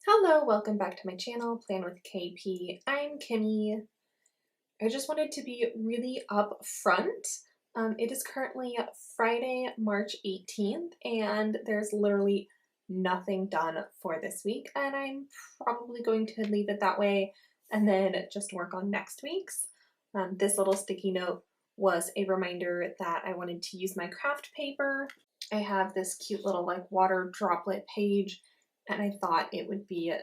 Hello, welcome back to my channel, Plan with KP. I'm Kimmy. I just wanted to be really upfront. It is currently Friday, March 18th, and there's literally nothing done for this week, and I'm probably going to leave it that way and then just work on next week's. This little sticky note was a reminder that I wanted to use my craft paper. I have this cute little water droplet page, and I thought it would be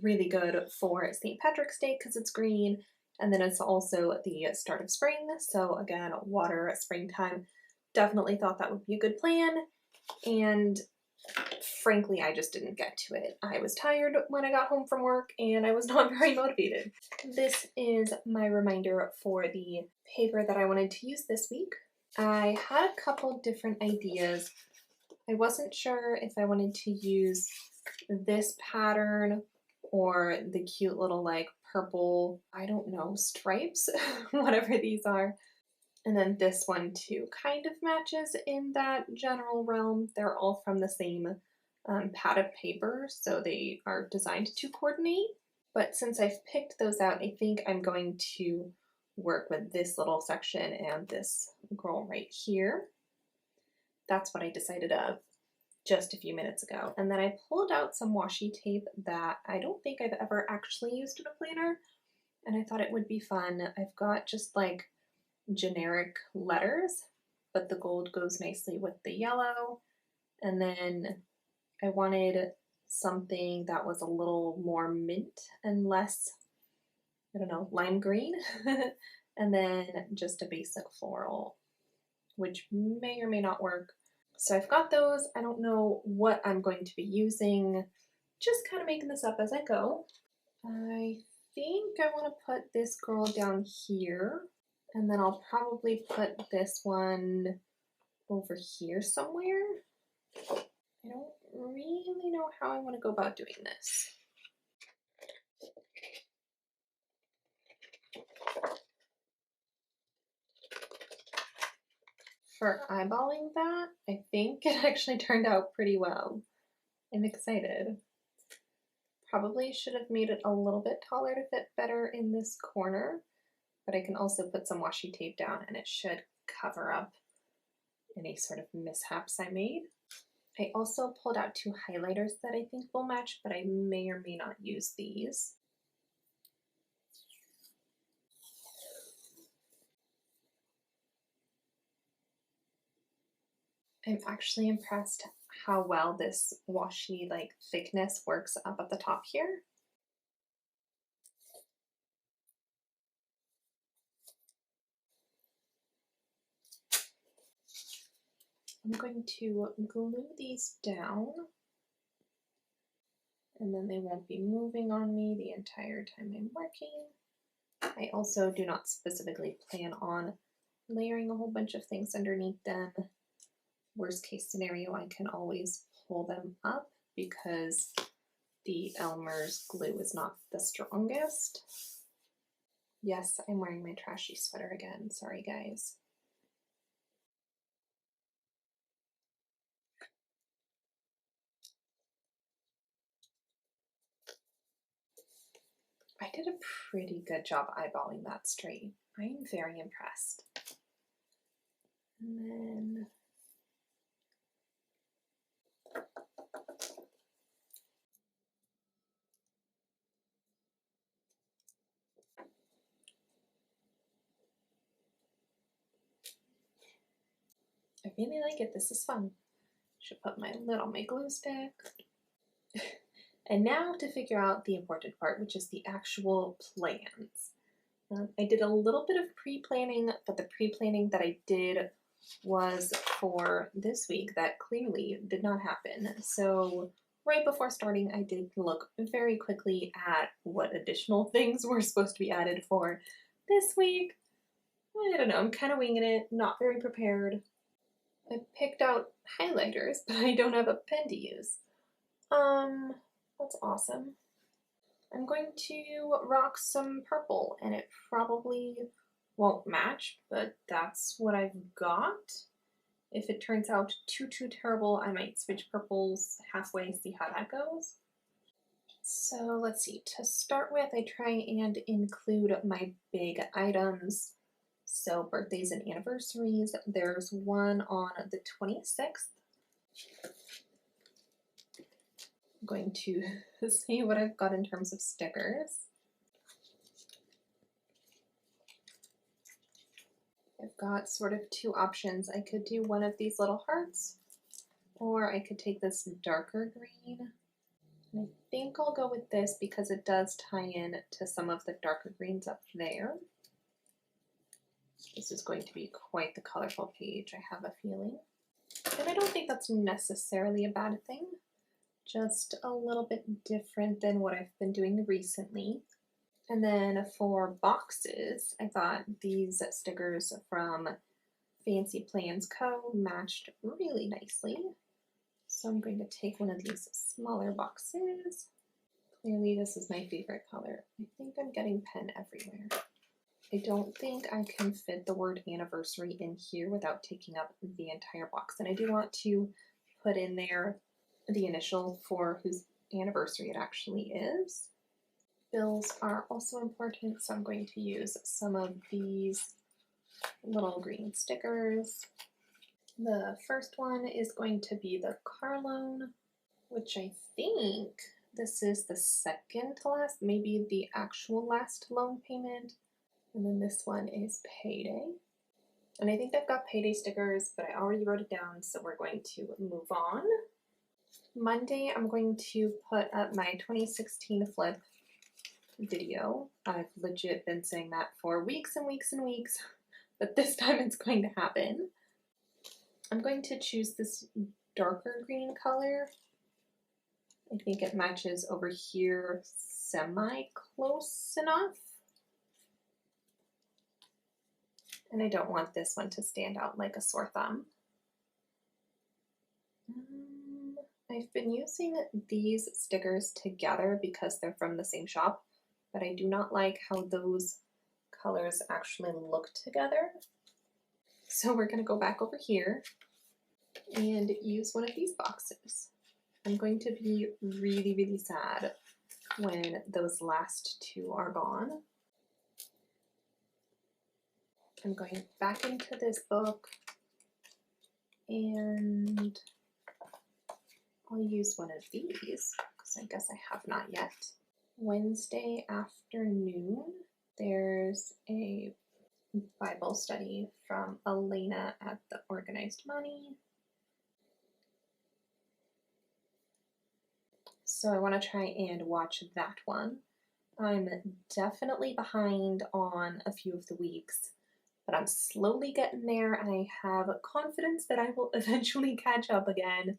really good for St. Patrick's Day because it's green, and then it's also the start of spring, so again, water, springtime. Definitely thought that would be a good plan, and frankly, I just didn't get to it. I was tired when I got home from work, and I was not very motivated. This is my reminder for the paper that I wanted to use this week. I had a couple different ideas. I wasn't sure if I wanted to use this pattern or the cute little purple, I don't know, stripes, whatever these are. And then this one too kind of matches in that general realm. They're all from the same pad of paper, so they are designed to coordinate. But since I've picked those out, I think I'm going to work with this little section and this girl right here. That's what I decided of just a few minutes ago. And then I pulled out some washi tape that I don't think I've ever actually used in a planner, and I thought it would be fun. I've got just generic letters, but the gold goes nicely with the yellow. And then I wanted something that was a little more mint and less, I don't know, lime green. And then just a basic floral, which may or may not work. So I've got those. I don't know what I'm going to be using. Just kind of making this up as I go. I think I want to put this girl down here, and then I'll probably put this one over here somewhere. I don't really know how I want to go about doing this. For eyeballing that, I think it actually turned out pretty well. I'm excited. Probably should have made it a little bit taller to fit better in this corner, but I can also put some washi tape down and it should cover up any sort of mishaps I made. I also pulled out two highlighters that I think will match, but I may or may not use these. I'm actually impressed how well this washi thickness works up at the top here. I'm going to glue these down, and then they won't be moving on me the entire time I'm working. I also do not specifically plan on layering a whole bunch of things underneath them. Worst case scenario, I can always pull them up because the Elmer's glue is not the strongest. Yes, I'm wearing my trashy sweater again. Sorry, guys. I did a pretty good job eyeballing that straight. I am very impressed. And then I really like it. This is fun. Should put my lid on my glue stick. And now to figure out the important part, which is the actual plans. I did a little bit of pre-planning, but the pre-planning that I did was for this week that clearly did not happen. So right before starting, I did look very quickly at what additional things were supposed to be added for this week. I don't know, I'm kind of winging it, not very prepared. I picked out highlighters, but I don't have a pen to use. That's awesome. I'm going to rock some purple, and it probably won't match, but that's what I've got. If it turns out too terrible, I might switch purples halfway, see how that goes. So let's see, to start with, I try and include my big items. So birthdays and anniversaries, there's one on the 26th. I'm going to see what I've got in terms of stickers. I've got sort of two options. I could do one of these little hearts, or I could take this darker green. And I think I'll go with this because it does tie in to some of the darker greens up there. This is going to be quite the colorful page, I have a feeling. And I don't think that's necessarily a bad thing, just a little bit different than what I've been doing recently. And then for boxes, I thought these stickers from Fancy Plans Co. matched really nicely. So I'm going to take one of these smaller boxes. Clearly this is my favorite color. I think I'm getting pen everywhere. I don't think I can fit the word anniversary in here without taking up the entire box. And I do want to put in there the initial for whose anniversary it actually is. Bills are also important, so I'm going to use some of these little green stickers. The first one is going to be the car loan, which I think this is the second to last, maybe the actual last loan payment. And then this one is payday. And I think I've got payday stickers, but I already wrote it down, so we're going to move on. Monday, I'm going to put up my 2016 flip video. I've legit been saying that for weeks and weeks and weeks, but this time it's going to happen. I'm going to choose this darker green color. I think it matches over here semi-close enough. And I don't want this one to stand out like a sore thumb. I've been using these stickers together because they're from the same shop, but I do not like how those colors actually look together. So we're gonna go back over here and use one of these boxes. I'm going to be really, really sad when those last two are gone. I'm going back into this book and I'll use one of these because I guess I have not yet. Wednesday afternoon, there's a Bible study from Elena at the Organized Money. So I want to try and watch that one. I'm definitely behind on a few of the weeks, but I'm slowly getting there and I have confidence that I will eventually catch up again.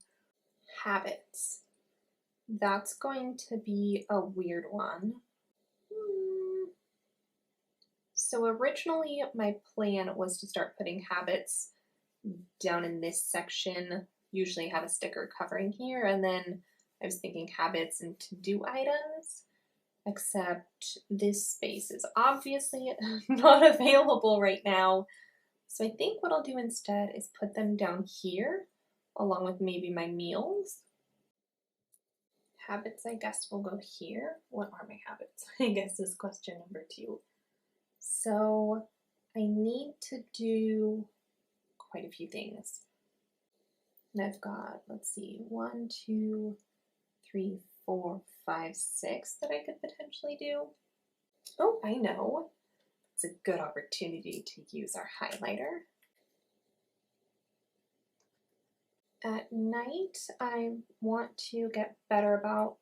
Habits. That's going to be a weird one. So originally my plan was to start putting habits down in this section, usually have a sticker covering here, and then I was thinking habits and to-do items, except this space is obviously not available right now. So I think what I'll do instead is put them down here, along with maybe my meals. Habits, I guess, will go here. What are my habits? I guess is question number 2. So I need to do quite a few things. And I've got, let's see, 1, 2, 3, 4, 5, 6 that I could potentially do. Oh, I know. It's a good opportunity to use our highlighter. At night, I want to get better about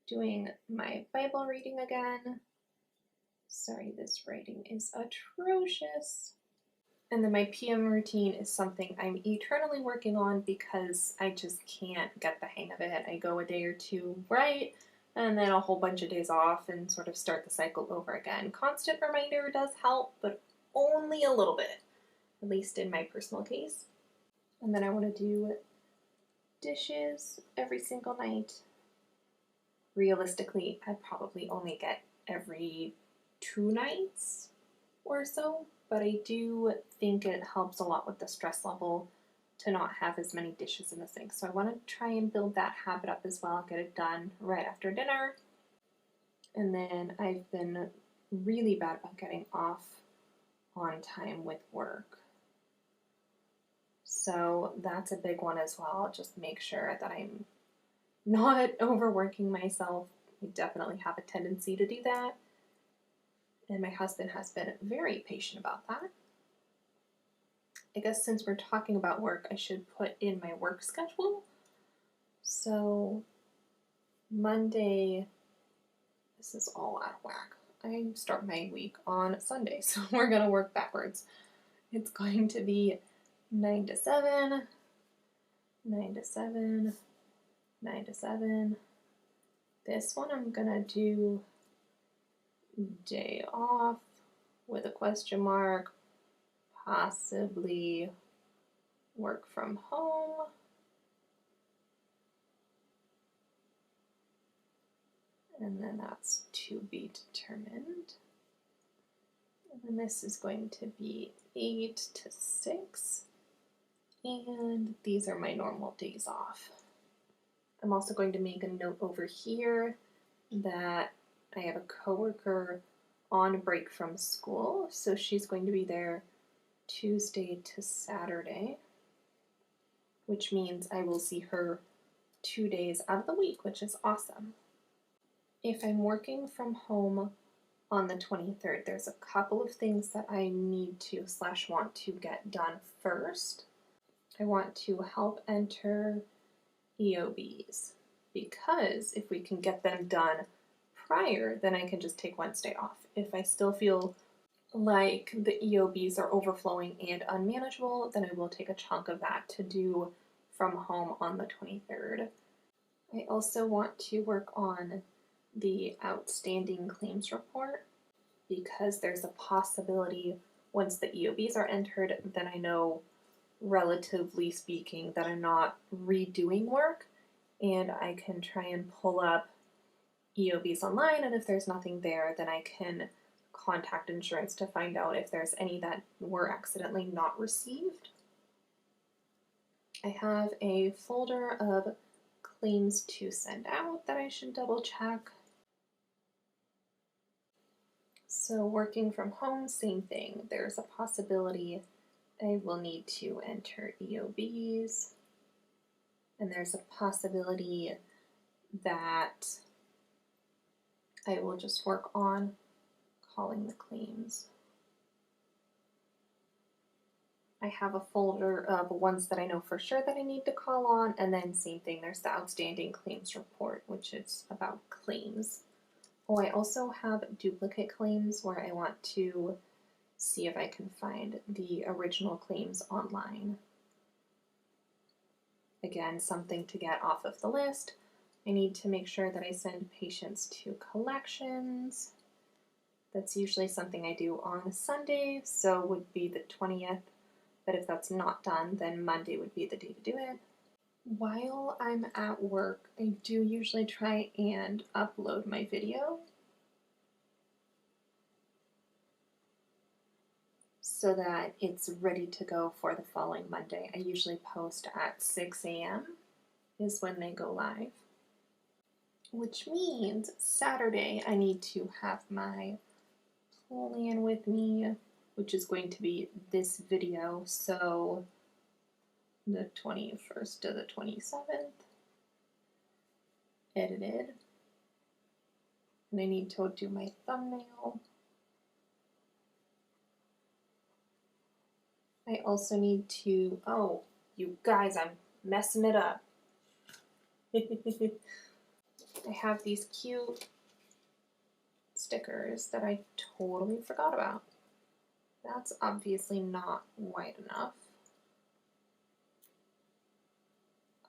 doing my Bible reading again. Sorry, this writing is atrocious. And then my PM routine is something I'm eternally working on because I just can't get the hang of it. I go a day or two right, and then a whole bunch of days off and sort of start the cycle over again. Constant reminder does help, but only a little bit, at least in my personal case. And then I want to do dishes every single night. Realistically, I probably only get every 2 nights or so, but I do think it helps a lot with the stress level to not have as many dishes in the sink. So I want to try and build that habit up as well, get it done right after dinner. And then I've been really bad about getting off on time with work. So that's a big one as well. Just make sure that I'm not overworking myself. I definitely have a tendency to do that. And my husband has been very patient about that. I guess since we're talking about work, I should put in my work schedule. So Monday, this is all out of whack. I start my week on Sunday, so we're going to work backwards. It's going to be 9 to 7, 9 to 7, 9 to 7. This one I'm going to do day off with a question mark, possibly work from home. And then that's to be determined. And then this is going to be 8 to 6. And these are my normal days off. I'm also going to make a note over here that I have a coworker on break from school, so she's going to be there Tuesday to Saturday, which means I will see her 2 days out of the week, which is awesome. If I'm working from home on the 23rd, there's a couple of things that I need to / want to get done first. I want to help enter EOBs, because if we can get them done prior, then I can just take Wednesday off. If I still feel like the EOBs are overflowing and unmanageable, then I will take a chunk of that to do from home on the 23rd. I also want to work on the outstanding claims report, because there's a possibility once the EOBs are entered, then I know, relatively speaking, that I'm not redoing work, and I can try and pull up EOBs online, and if there's nothing there, then I can contact insurance to find out if there's any that were accidentally not received. I have a folder of claims to send out that I should double check. So working from home, same thing. There's a possibility I will need to enter EOBs, and there's a possibility that I will just work on calling the claims. I have a folder of ones that I know for sure that I need to call on, and then same thing, there's the outstanding claims report, which is about claims. Oh, I also have duplicate claims where I want to see if I can find the original claims online. Again, something to get off of the list. I need to make sure that I send patients to collections. That's usually something I do on a Sunday, so would be the 20th. But if that's not done, then Monday would be the day to do it. While I'm at work, I do usually try and upload my video so that it's ready to go for the following Monday. I usually post at 6 a.m. is when they go live, which means Saturday I need to have my plan with me, which is going to be this video, so the 21st to the 27th, edited, and I need to do my thumbnail. I also need to, oh, you guys, I'm messing it up. I have these cute stickers that I totally forgot about. That's obviously not wide enough.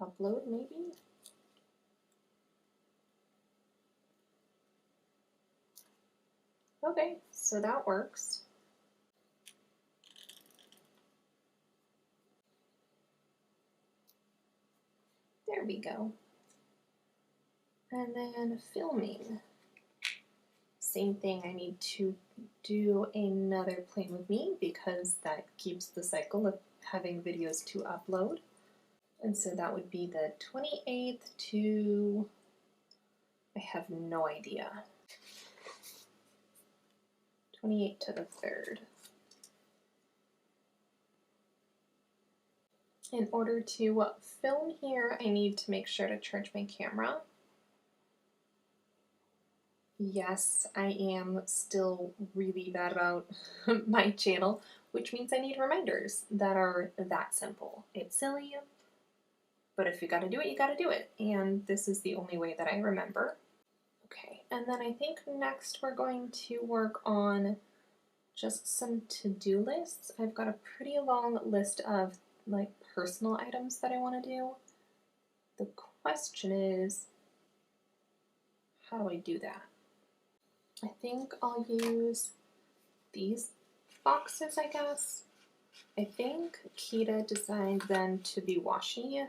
Upload, maybe? Okay, so that works. There we go. And then filming. Same thing, I need to do another plan with me because that keeps the cycle of having videos to upload. And so that would be the 28th to, I have no idea, 28th to the 3rd. In order to film here, I need to make sure to charge my camera. Yes, I am still really bad about my channel, which means I need reminders that are that simple. It's silly, but if you gotta do it, you gotta do it. And this is the only way that I remember. Okay, and then I think next we're going to work on just some to-do lists. I've got a pretty long list of like personal items that I want to do. The question is, how do I do that? I think I'll use these boxes, I guess. I think Kita designed them to be washi,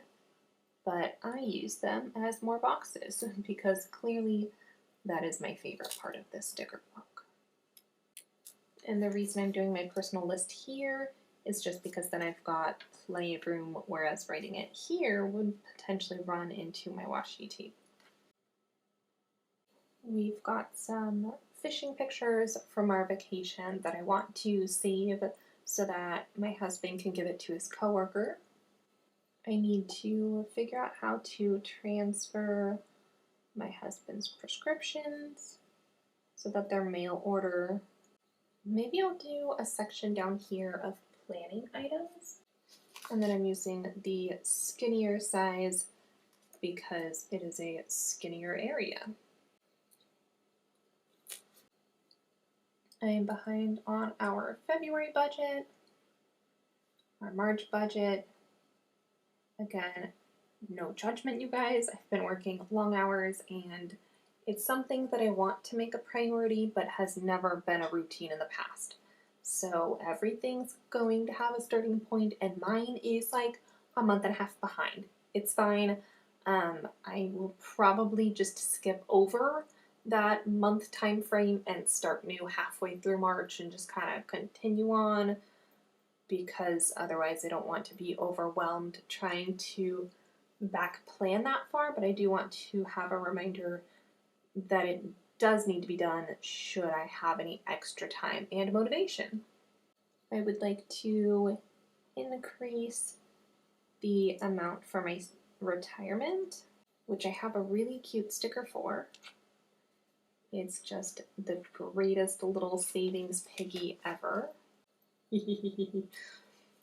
but I use them as more boxes because clearly that is my favorite part of this sticker book. And the reason I'm doing my personal list here is just because then I've got plenty of room, whereas writing it here would potentially run into my washi tape. We've got some fishing pictures from our vacation that I want to save so that my husband can give it to his coworker. I need to figure out how to transfer my husband's prescriptions so that they're mail order. Maybe I'll do a section down here of planning items. And then I'm using the skinnier size because it is a skinnier area. I am behind on our February budget, our March budget. Again, no judgment, you guys. I've been working long hours and it's something that I want to make a priority but has never been a routine in the past. So everything's going to have a starting point and mine is like a month and a half behind. It's fine. I will probably just skip over that month time frame and start new halfway through March and just kind of continue on because otherwise I don't want to be overwhelmed trying to back plan that far, but I do want to have a reminder that it does need to be done should I have any extra time and motivation. I would like to increase the amount for my retirement, which I have a really cute sticker for. It's just the greatest little savings piggy ever.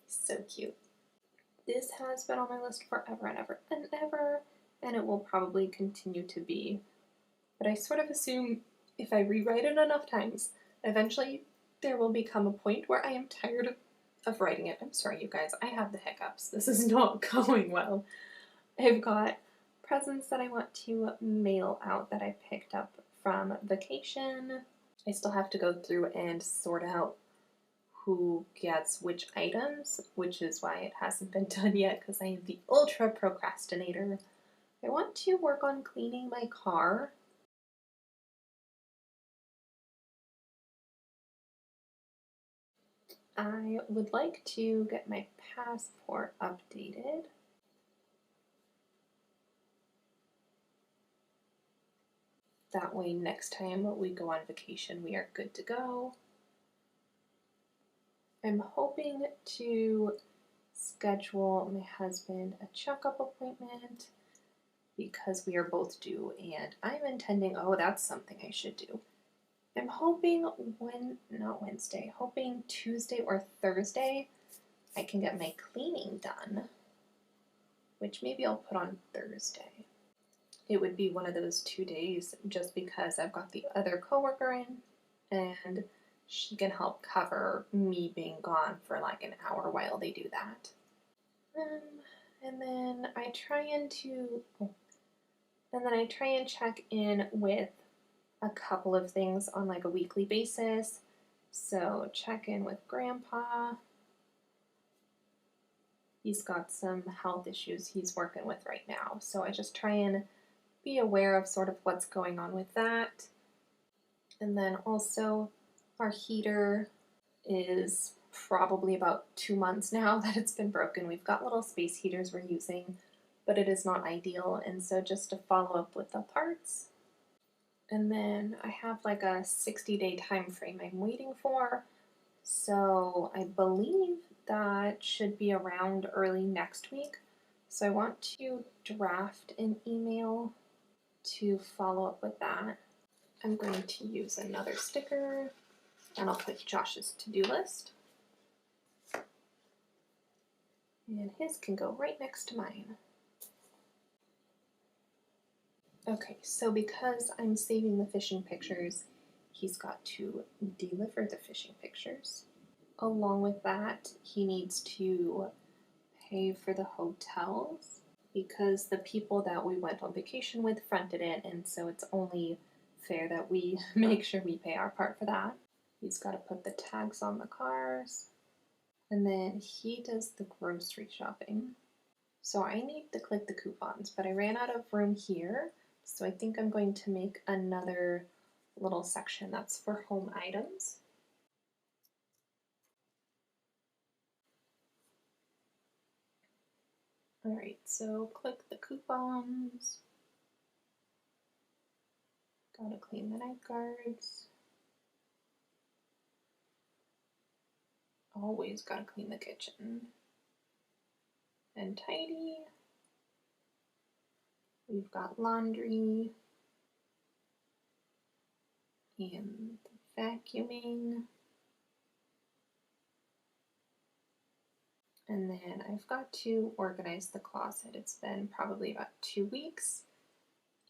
So cute. This has been on my list forever and ever and ever, and it will probably continue to be. But I sort of assume if I rewrite it enough times, eventually there will become a point where I am tired of writing it. I'm sorry, you guys, I have the hiccups. This is not going well. I've got presents that I want to mail out that I picked up from vacation. I still have to go through and sort out who gets which items, which is why it hasn't been done yet because I am the ultra procrastinator. I want to work on cleaning my car. I would like to get my passport updated. That way next time we go on vacation we are good to go. I'm hoping to schedule my husband a checkup appointment because we are both due and I'm intending, oh, that's something I should do. I'm hoping hoping Tuesday or Thursday I can get my cleaning done, which maybe I'll put on Thursday. It would be one of those 2 days just because I've got the other coworker in and she can help cover me being gone for like an hour while they do that. And then I try and check in with a couple of things on like a weekly basis. So check in with Grandpa. He's got some health issues he's working with right now. So I just try and be aware of sort of what's going on with that. And then also our heater is probably about 2 months now that it's been broken. We've got little space heaters we're using, but it is not ideal, and so just to follow up with the parts. And then I have like a 60-day time frame I'm waiting for, so I believe that should be around early next week. So I want to draft an email to follow up with that. I'm going to use another sticker, and I'll put Josh's to-do list. And his can go right next to mine. Okay, so because I'm saving the fishing pictures, he's got to deliver the fishing pictures. Along with that, he needs to pay for the hotels because the people that we went on vacation with fronted it, and so it's only fair that we make sure we pay our part for that. He's got to put the tags on the cars, and then he does the grocery shopping. So I need to click the coupons, but I ran out of room here, so I think I'm going to make another little section that's for home items. All right, so click the coupons. Gotta clean the night guards. Always gotta clean the kitchen. And tidy. We've got laundry. And vacuuming. And then I've got to organize the closet. It's been probably about 2 weeks.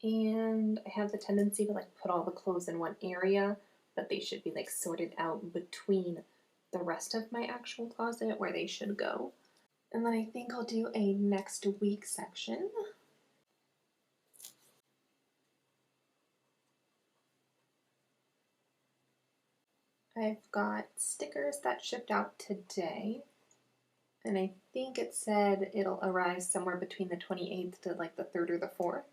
And I have the tendency to like put all the clothes in one area, but they should be like sorted out between the rest of my actual closet where they should go. And then I think I'll do a next week section. I've got stickers that shipped out today, and I think it said it'll arrive somewhere between the 28th to like the 3rd or the 4th.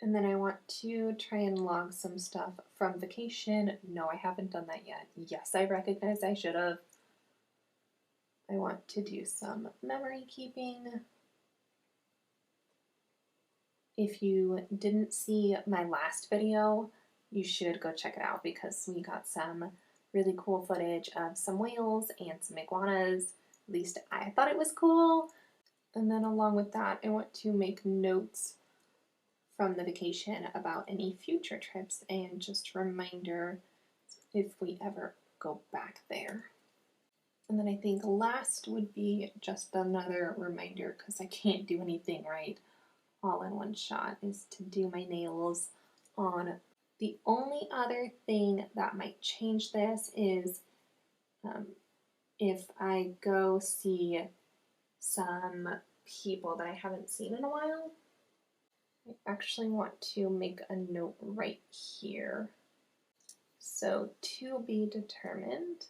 And then I want to try and log some stuff from vacation. No, I haven't done that yet. Yes, I recognize I should have. I want to do some memory keeping. If you didn't see my last video, you should go check it out because we got some really cool footage of some whales and some iguanas. At least I thought it was cool. And then along with that, I want to make notes from the vacation about any future trips and just a reminder if we ever go back there. And then I think last would be just another reminder, because I can't do anything right all in one shot, is to do my nails on. The only other thing that might change this is if I go see some people that I haven't seen in a while. I actually want to make a note right here. So to be determined.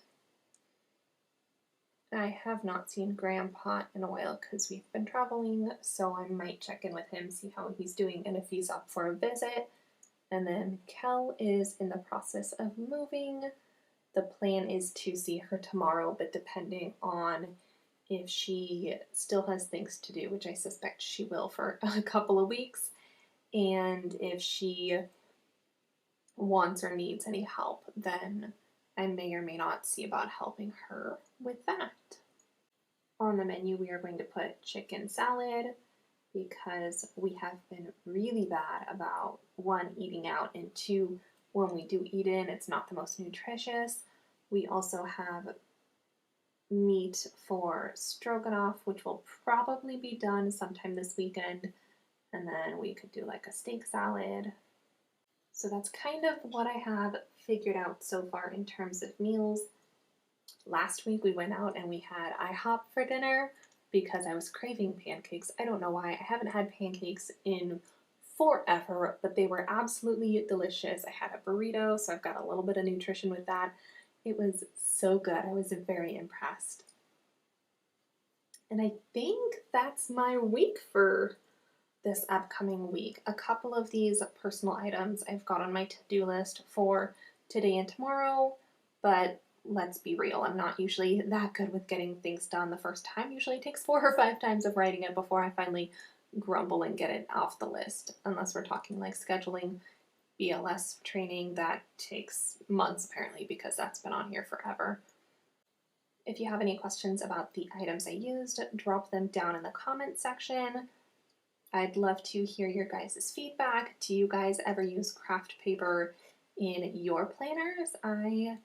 I have not seen Grandpa in a while because we've been traveling, so I might check in with him, see how he's doing, and if he's up for a visit. And then Kel is in the process of moving. The plan is to see her tomorrow, but depending on if she still has things to do, which I suspect she will for a couple of weeks, and if she wants or needs any help, then I may or may not see about helping her with that. On the menu, we are going to put chicken salad because we have been really bad about, one, eating out, and two, when we do eat in, it's not the most nutritious. We also have meat for stroganoff, which will probably be done sometime this weekend, and then we could do like a steak salad. So that's kind of what I have figured out so far in terms of meals. Last week we went out and we had IHOP for dinner because I was craving pancakes. I don't know why. I haven't had pancakes in forever, but they were absolutely delicious. I had a burrito, so I've got a little bit of nutrition with that. It was so good. I was very impressed. And I think that's my week for this upcoming week. A couple of these personal items I've got on my to-do list for today and tomorrow, but let's be real, I'm not usually that good with getting things done the first time. Usually it takes 4 or 5 times of writing it before I finally grumble and get it off the list, unless we're talking like scheduling BLS training. That takes months apparently, because that's been on here forever. If you have any questions about the items I used, drop them down in the comments section. I'd love to hear your guys' feedback. Do you guys ever use craft paper in your planners? I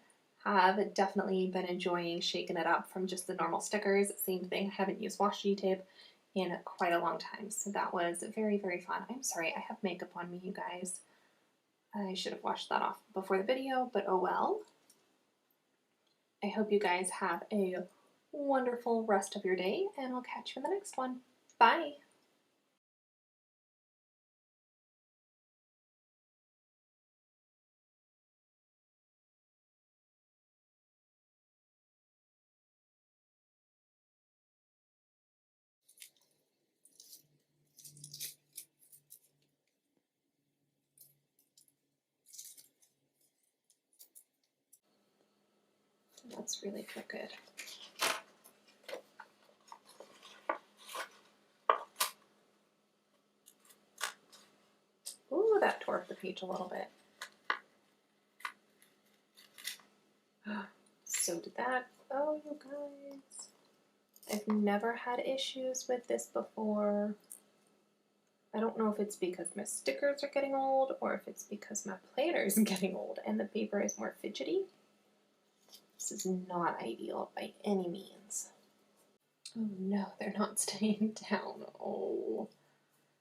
have definitely been enjoying shaking it up from just the normal stickers. Same thing, I haven't used washi tape in quite a long time, so that was very, very fun. I'm sorry, I have makeup on me, you guys. I should have washed that off before the video, but oh well. I hope you guys have a wonderful rest of your day, and I'll catch you in the next one. Bye! That's really crooked. Ooh, that tore up the page a little bit. So did that. Oh, you guys. I've never had issues with this before. I don't know if it's because my stickers are getting old or if it's because my planner is getting old and the paper is more fidgety. This is not ideal by any means. Oh no, they're not staying down. Oh.